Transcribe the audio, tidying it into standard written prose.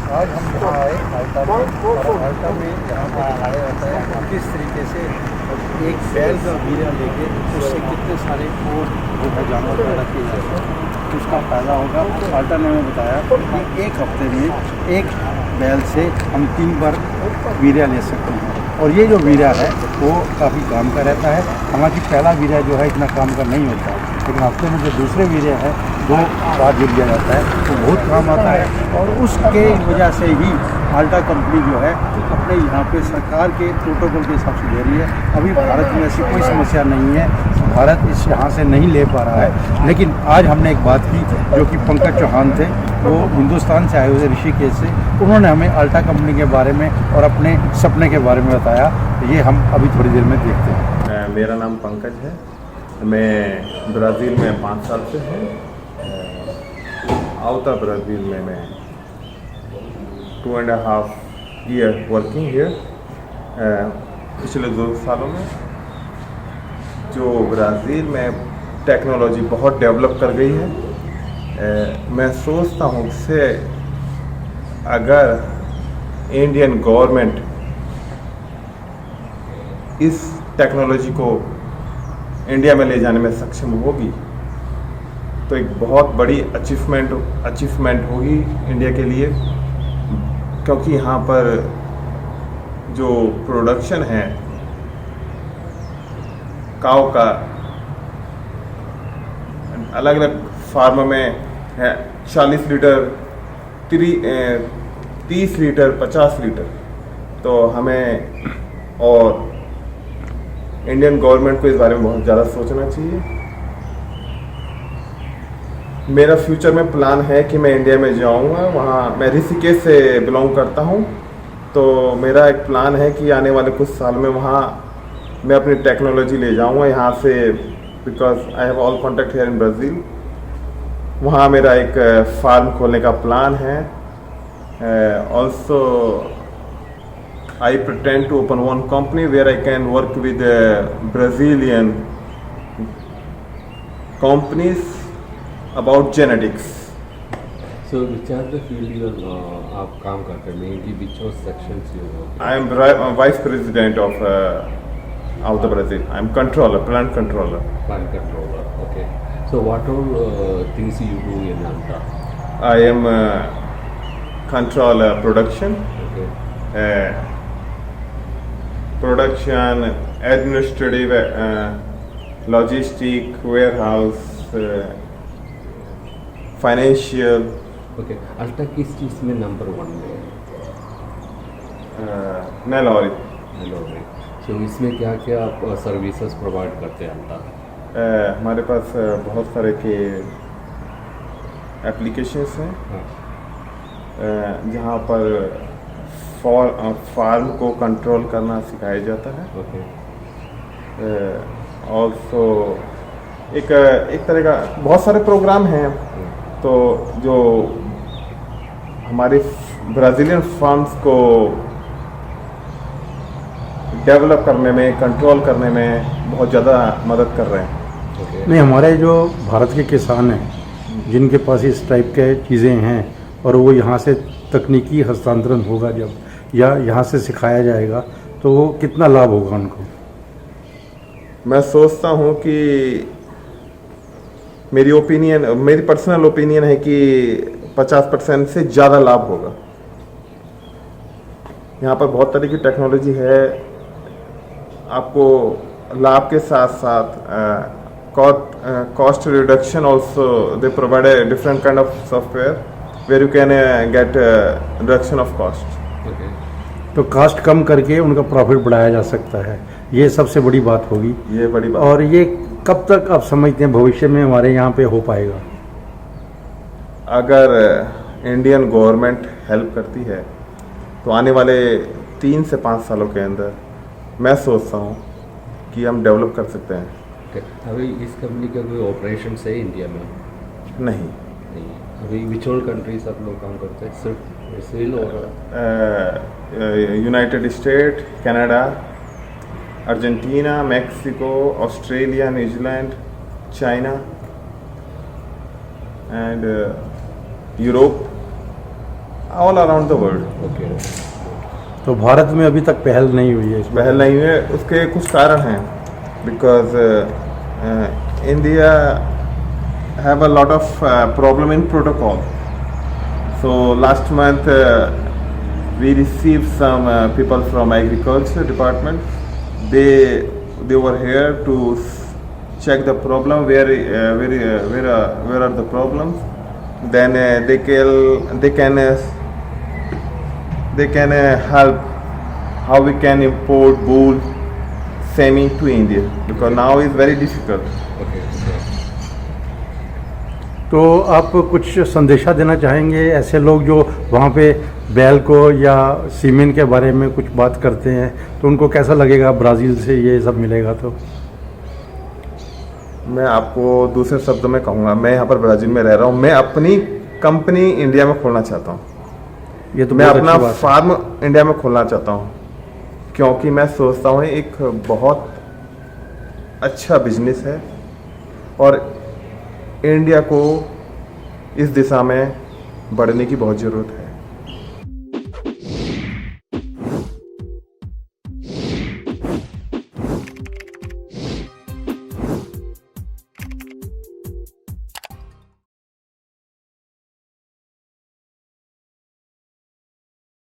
आज हम यहाँ आए आल्टा में, और आल्टा में यहाँ पर दिखाया जाता है कि किस तरीके से एक बैल का वीर्य लेके उससे कितने सारे और जो है जानवर पैदा किए जाते हैं, उसका फायदा होगा। आल्टा ने हमें बताया कि एक हफ्ते में एक बैल से हम 3 बार वीर्य ले सकते हैं, और ये जो वीर्य है वो काफ़ी काम का रहता है। हालांकि पहला वीर्य जो है इतना काम का नहीं होता, लेकिन हफ्ते में जो दूसरे वीर्य है 2 बार जो लिया जाता है वो बहुत काम आता है। और उसके वजह से ही आल्टा कंपनी जो है अपने यहाँ पे सरकार के प्रोटोकॉल के हिसाब से दे रही है। अभी भारत में ऐसी कोई समस्या नहीं है, भारत इस यहाँ से नहीं ले पा रहा है। लेकिन आज हमने एक बात की, जो कि पंकज चौहान थे, वो हिंदुस्तान से आए हुए ऋषिकेश से, उन्होंने हमें आल्टा कंपनी के बारे में और अपने सपने के बारे में बताया। ये हम अभी थोड़ी देर में देखते हैं। मेरा नाम पंकज है, मैं ब्राज़ील में 5 साल से हूँ। आउता ब्राज़ील में मैं 2.5 ईयर वर्किंग हियर। पिछले 2 सालों में जो ब्राज़ील में टेक्नोलॉजी बहुत डेवलप कर गई है, मैं सोचता हूँ कि अगर इंडियन गवर्नमेंट इस टेक्नोलॉजी को इंडिया में ले जाने में सक्षम होगी तो एक बहुत बड़ी अचीवमेंट होगी इंडिया के लिए, क्योंकि यहाँ पर जो प्रोडक्शन है काऊ का अलग अलग फार्म में है, 40 लीटर 30 लीटर 50 लीटर। तो हमें और इंडियन गवर्नमेंट को इस बारे में बहुत ज़्यादा सोचना चाहिए। मेरा फ्यूचर में प्लान है कि मैं इंडिया में जाऊंगा, वहाँ मैं ऋषिकेश से बिलोंग करता हूँ, तो मेरा एक प्लान है कि आने वाले कुछ साल में वहाँ मैं अपनी टेक्नोलॉजी ले जाऊंगा यहाँ से, because I have all contact here in Brazil. वहाँ मेरा एक फार्म खोलने का प्लान है। Also I pretend to open one company where I can work with Brazilian companies about genetics. So which are the field आप काम करते हैं, mainly which of sections you work? I am vice president of Alta Brazil. I am controller, plant controller. Plant controller. Okay. So what all things you do in Alta? I am control production. Okay. Production, administrative, logistic, warehouse, financial. Okay. अल्टा किस चीज़ में number 1 में? Nellore. Nellore. So इसमें क्या क्या आप services provide करते हैं अल्टा? हमारे पास बहुत सारे के एप्लीकेशंस हैं। हाँ. जहाँ पर फार्म को कंट्रोल करना सिखाया जाता है। Okay. ऑल्सो एक तरह का बहुत सारे प्रोग्राम हैं, तो जो हमारे ब्राज़ीलियन फार्म्स को डेवलप करने में, कंट्रोल करने में बहुत ज़्यादा मदद कर रहे हैं। Okay. नहीं, हमारे जो भारत के किसान हैं जिनके पास इस टाइप के चीज़ें हैं, और वो यहाँ से तकनीकी हस्तांतरण होगा जब, या यहाँ से सिखाया जाएगा, तो वो कितना लाभ होगा उनको? मैं सोचता हूँ कि मेरी पर्सनल ओपिनियन है कि 50% से ज़्यादा लाभ होगा। यहाँ पर बहुत तरह की टेक्नोलॉजी है, आपको लाभ के साथ साथ cost reduction also. They provide a different kind of software where you can get reduction of cost. Okay. तो कास्ट कम करके उनका प्रॉफिट बढ़ाया जा सकता है, ये सबसे बड़ी बात होगी। ये बड़ी बात। और ये कब तक आप समझते हैं भविष्य में हमारे यहाँ पे हो पाएगा? अगर इंडियन गवर्नमेंट हेल्प करती है तो आने वाले 3 से 5 सालों के अंदर मैं सोचता हूँ कि हम डेवलप कर सकते हैं। Okay. अभी इस कंपनी का कोई ऑपरेशन है इंडिया में? नहीं। अभी विच ऑल कंट्रीज आप लोग काम करते हैं, सिर्फ ब्राज़ील और United state, Canada, Argentina, Mexico, Australia, New Zealand, China and Europe, all around the world. Okay. तो भारत में अभी तक पहल नहीं हुई है इस पर? पहल नहीं है, उसके कुछ कारण हैं। Because India have a lot of problem in protocol. So last month we received some people from agriculture department. They were here to check the problem, where are the problems. Then they can help how we can import wool semi to India, because now is very difficult. Okay. तो आप कुछ संदेशा देना चाहेंगे ऐसे लोग जो वहाँ पे बैल को या सीमेंट के बारे में कुछ बात करते हैं, तो उनको कैसा लगेगा ब्राज़ील से ये सब मिलेगा? तो मैं आपको दूसरे शब्दों में कहूँगा, मैं यहाँ पर ब्राज़ील में रह रहा हूँ, मैं अपनी कंपनी इंडिया में खोलना चाहता हूँ। ये तो मैं बहुत अपना अच्छी बात है। फार्म इंडिया में खोलना चाहता हूँ, क्योंकि मैं सोचता हूँ एक बहुत अच्छा बिजनेस है और इंडिया को इस दिशा में बढ़ने की बहुत ज़रूरत है।